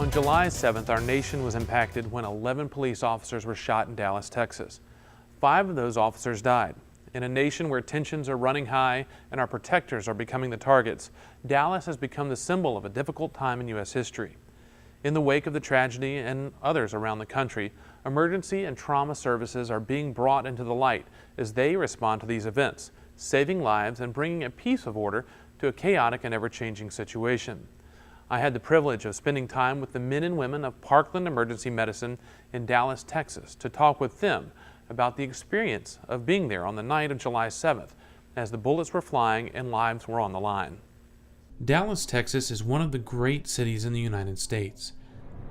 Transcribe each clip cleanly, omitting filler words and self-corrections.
On July 7th, our nation was impacted when 11 police officers were shot in Dallas, Texas. 5 of those officers died. In a nation where tensions are running high and our protectors are becoming the targets, Dallas has become the symbol of a difficult time in U.S. history. In the wake of the tragedy and others around the country, emergency and trauma services are being brought into the light as they respond to these events, saving lives and bringing a piece of order to a chaotic and ever-changing situation. I had the privilege of spending time with the men and women of Parkland Emergency Medicine in Dallas, Texas, to talk with them about the experience of being there on the night of July 7th as the bullets were flying and lives were on the line. Dallas, Texas is one of the great cities in the United States.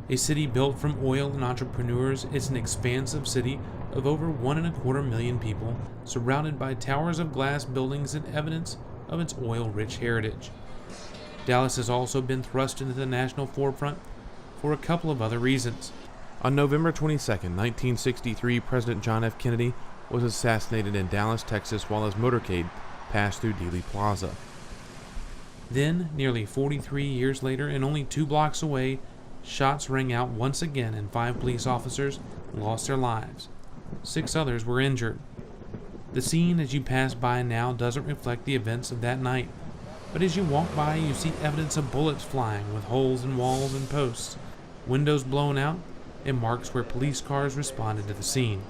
A city built from oil and entrepreneurs, it's an expansive city of over 1.25 million people, surrounded by towers of glass buildings and evidence of its oil-rich heritage. Dallas has also been thrust into the national forefront for a couple of other reasons. On November 22, 1963, President John F. Kennedy was assassinated in Dallas, Texas, while his motorcade passed through Dealey Plaza. Then, nearly 43 years later, and only 2 blocks away, shots rang out once again and 5 police officers lost their lives. 6 others were injured. The scene as you pass by now doesn't reflect the events of that night, but as you walk by you see evidence of bullets flying with holes in walls and posts, windows blown out, and marks where police cars responded to the scene.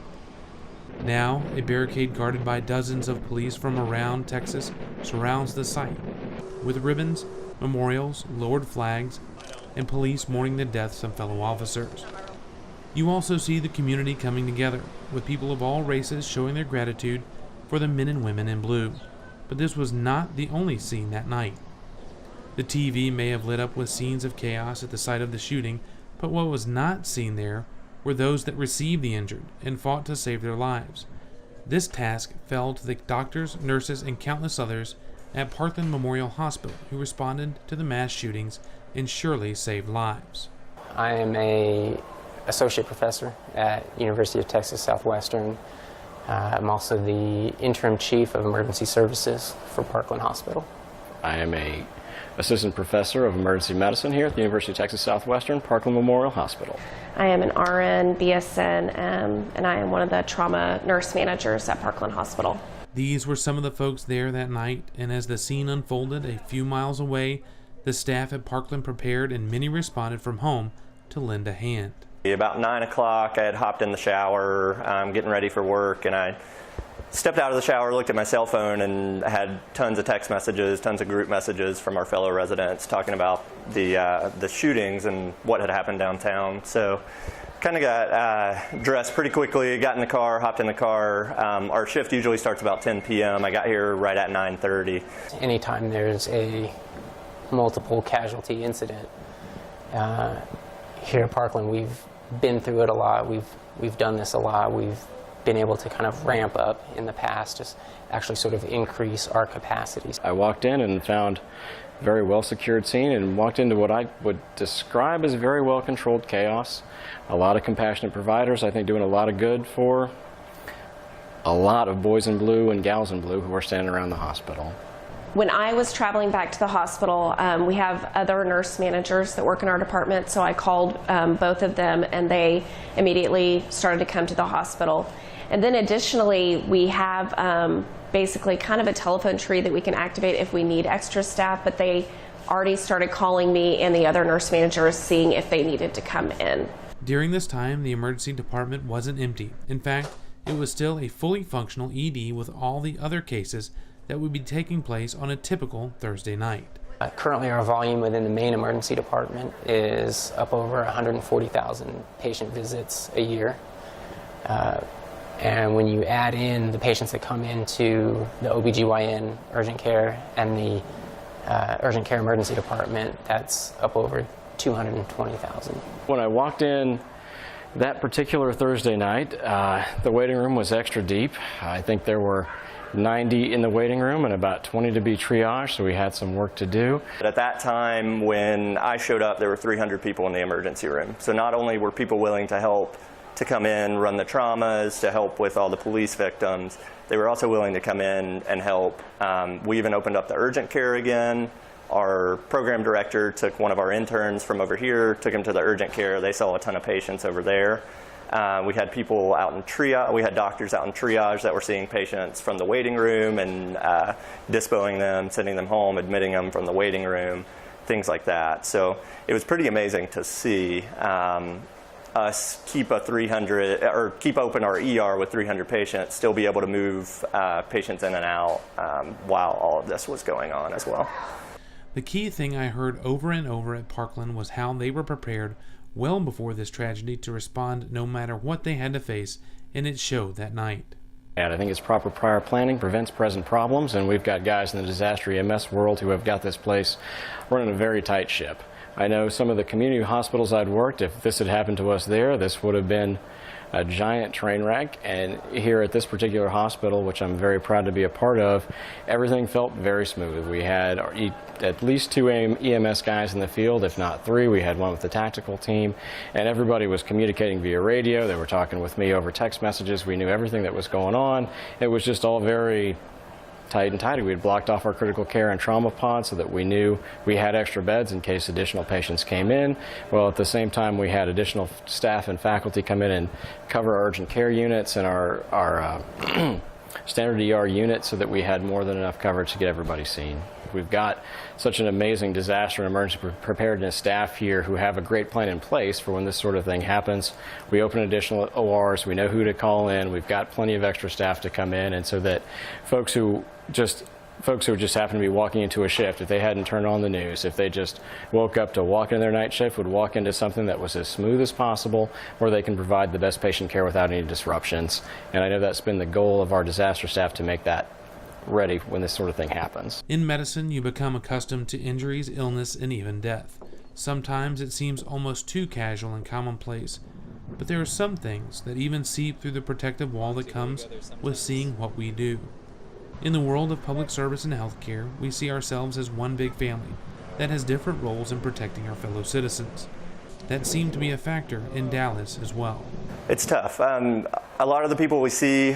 Now, a barricade guarded by dozens of police from around Texas surrounds the site, with ribbons, memorials, lowered flags, and police mourning the deaths of fellow officers. You also see the community coming together, with people of all races showing their gratitude for the men and women in blue. But this was not the only scene that night. The TV may have lit up with scenes of chaos at the site of the shooting, but what was not seen there were those that received the injured and fought to save their lives. This task fell to the doctors, nurses, and countless others at Parkland Memorial Hospital who responded to the mass shootings and surely saved lives. I am an associate professor at University of Texas Southwestern. I'm also the interim chief of emergency services for Parkland Hospital. I am an assistant professor of emergency medicine here at the University of Texas Southwestern, Parkland Memorial Hospital. I am an RN, BSN, and I am one of the trauma nurse managers at Parkland Hospital. These were some of the folks there that night, and as the scene unfolded a few miles away, the staff at Parkland prepared and many responded from home to lend a hand. About 9 o'clock, I had hopped in the shower, getting ready for work, and I stepped out of the shower, looked at my cell phone, and I had tons of text messages, tons of group messages from our fellow residents talking about the shootings and what had happened downtown. So kind of got dressed pretty quickly, got in the car, hopped in the car. Our shift usually starts about 10 p.m. I got here right at 9:30. Anytime there's a multiple casualty incident, here at Parkland, we've been through it a lot. We've done this a lot. We've been able to kind of ramp up in the past, just actually sort of increase our capacities. I walked in and found a very well secured scene and walked into what I would describe as very well controlled chaos. A lot of compassionate providers, I think, doing a lot of good for a lot of boys in blue and gals in blue who are standing around the hospital. When I was traveling back to the hospital, we have other nurse managers that work in our department, so I called both of them and they immediately started to come to the hospital. And then additionally, we have basically kind of a telephone tree that we can activate if we need extra staff, but they already started calling me and the other nurse managers seeing if they needed to come in. During this time, the emergency department wasn't empty. In fact, it was still a fully functional ED with all the other cases that would be taking place on a typical Thursday night. Currently, our volume within the main emergency department is up over 140,000 patient visits a year. And when you add in the patients that come into the OBGYN urgent care and the urgent care emergency department, that's up over 220,000. When I walked in that particular Thursday night, the waiting room was extra deep. I think there were 90 in the waiting room and about 20 to be triaged, so we had some work to do. At that time, when I showed up, there were 300 people in the emergency room. So not only were people willing to help to come in, run the traumas, to help with all the police victims, they were also willing to come in and help. We even opened up the urgent care again. Our program director took one of our interns from over here, took him to the urgent care. They saw a ton of patients over there. We had people out in triage. We had doctors out in triage that were seeing patients from the waiting room and dispoing them, sending them home, admitting them from the waiting room, things like that. So it was pretty amazing to see us keep open our ER with 300 patients, still be able to move patients in and out while all of this was going on as well. The key thing I heard over and over at Parkland was how they were prepared well before this tragedy to respond no matter what they had to face, and it showed that night. And I think it's proper prior planning prevents present problems, and we've got guys in the disaster EMS world who have got this place running a very tight ship. I know some of the community hospitals I'd worked, if this had happened to us there, this would have been a giant train wreck. And here at this particular hospital, which I'm very proud to be a part of, everything felt very smooth. We had at least 2 EMS guys in the field, if not 3. We had one with the tactical team, and everybody was communicating via radio. They were talking with me over text messages. We knew everything that was going on. It was just all very tight and tidy. We had blocked off our critical care and trauma pod so that we knew we had extra beds in case additional patients came in. Well, at the same time, we had additional staff and faculty come in and cover our urgent care units and our standard ER units so that we had more than enough coverage to get everybody seen. We've got such an amazing disaster and emergency preparedness staff here who have a great plan in place for when this sort of thing happens. We open additional ORs, we know who to call in, we've got plenty of extra staff to come in, and so that folks who just happen to be walking into a shift, if they hadn't turned on the news, if they just woke up to walk in their night shift, would walk into something that was as smooth as possible, where they can provide the best patient care without any disruptions. And I know that's been the goal of our disaster staff, to make that ready when this sort of thing happens. In medicine, you become accustomed to injuries, illness, and even death. Sometimes it seems almost too casual and commonplace, but there are some things that even seep through the protective wall that comes with seeing what we do. In the world of public service and healthcare, we see ourselves as one big family that has different roles in protecting our fellow citizens. That seemed to be a factor in Dallas as well. It's tough. A lot of the people we see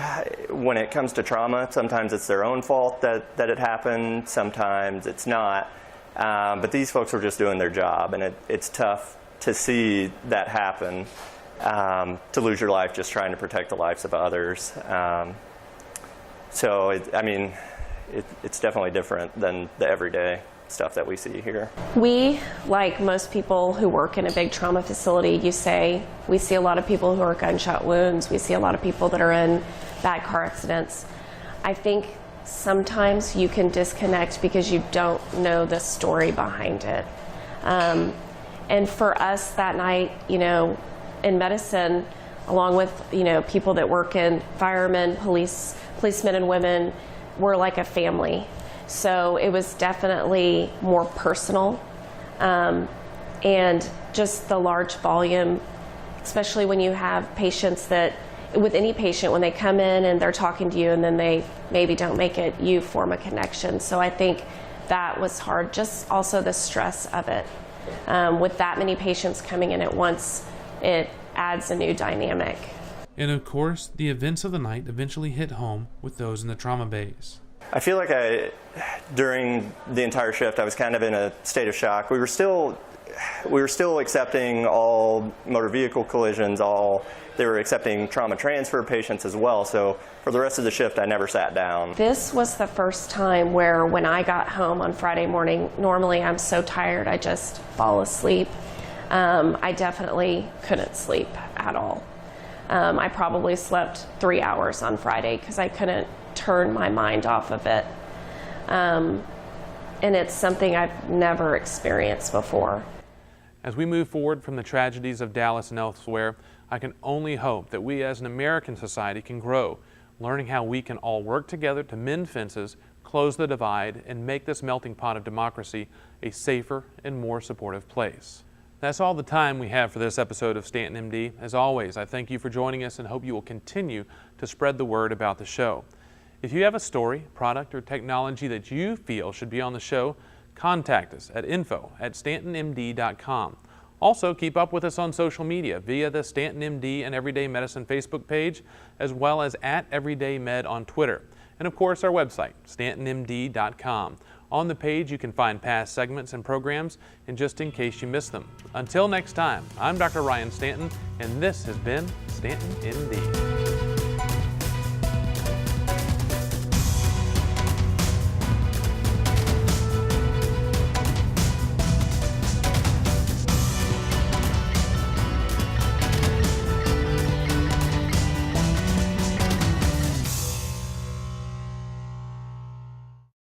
when it comes to trauma, sometimes it's their own fault that it happened, sometimes it's not. But these folks were just doing their job, and it's tough to see that happen, to lose your life just trying to protect the lives of others. So, it's definitely different than the everyday stuff that we see here. We, like most people who work in a big trauma facility, we see a lot of people who are gunshot wounds. We see a lot of people that are in bad car accidents. I think sometimes you can disconnect because you don't know the story behind it. And for us that night, in medicine, along with, people that work in firemen, policemen and women, we're like a family. So it was definitely more personal, and just the large volume, especially when you have patients with any patient, when they come in and they're talking to you and then they maybe don't make it, you form a connection. So I think that was hard, just also the stress of it. With that many patients coming in at once, it adds a new dynamic. And of course, the events of the night eventually hit home with those in the trauma bays. I feel like during the entire shift, I was kind of in a state of shock. We were still accepting all motor vehicle collisions, they were accepting trauma transfer patients as well. So for the rest of the shift, I never sat down. This was the first time where when I got home on Friday morning, normally I'm so tired I just fall asleep. I definitely couldn't sleep at all. I probably slept 3 hours on Friday because I couldn't turn my mind off of it. And it's something I've never experienced before. As we move forward from the tragedies of Dallas and elsewhere, I can only hope that we as an American society can grow, learning how we can all work together to mend fences, close the divide, and make this melting pot of democracy a safer and more supportive place. That's all the time we have for this episode of StantonMD. As always, I thank you for joining us and hope you will continue to spread the word about the show. If you have a story, product, or technology that you feel should be on the show, contact us at info@StantonMD.com. Also, keep up with us on social media via the StantonMD and Everyday Medicine Facebook page, as well as @EverydayMed on Twitter. And of course, our website, StantonMD.com. On the page, you can find past segments and programs, and just in case you missed them. Until next time, I'm Dr. Ryan Stanton, and this has been Stanton MD.